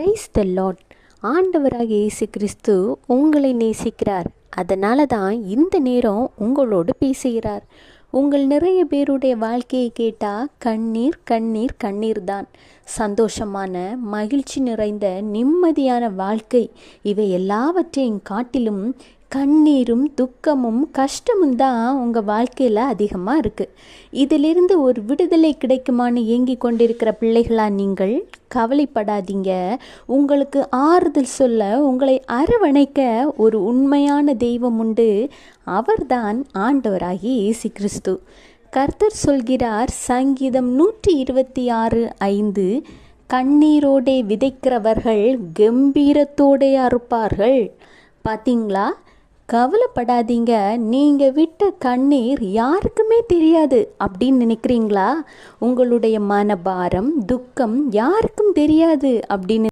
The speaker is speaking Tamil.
Praise the Lord. ஆண்டவராக இயேசு கிறிஸ்து உங்களை நேசிக்கிறார். அதனால தான் இந்த நேரம் உங்களோடு பேசுகிறார். உங்கள் நிறைய பேருடைய வாழ்க்கையை கேட்டால் கண்ணீர் கண்ணீர் கண்ணீர் தான். சந்தோஷமான, மகிழ்ச்சி நிறைந்த, நிம்மதியான வாழ்க்கை இவை எல்லாவற்றையும் காட்டிலும் கண்ணீரும் துக்கமும் கஷ்டமும் தான் உங்கள் வாழ்க்கையில் அதிகமாக இருக்குது. இதிலிருந்து ஒரு விடுதலை கிடைக்குமான்னு ஏங்கி கொண்டிருக்கிற பிள்ளைகளா நீங்கள் கவலைப்படாதீங்க. உங்களுக்கு ஆறுதல் சொல்ல, உங்களை அரவணைக்க ஒரு உண்மையான தெய்வம் உண்டு. அவர்தான் ஆண்டவராகிய இயேசு கிறிஸ்து. கர்த்தர் சொல்கிறார், சங்கீதம் 126:5, கண்ணீரோடே விதைக்கிறவர்கள் கம்பீரத்தோடே அறுப்பார்கள். பார்த்தீங்களா? கவலைப்படாதீங்க. நீங்கள் விட்ட கண்ணீர் யாருக்குமே தெரியாது அப்படின்னு நினைக்கிறீங்களா? உங்களுடைய மனபாரம், துக்கம் யாருக்கும் தெரியாது அப்படின்னு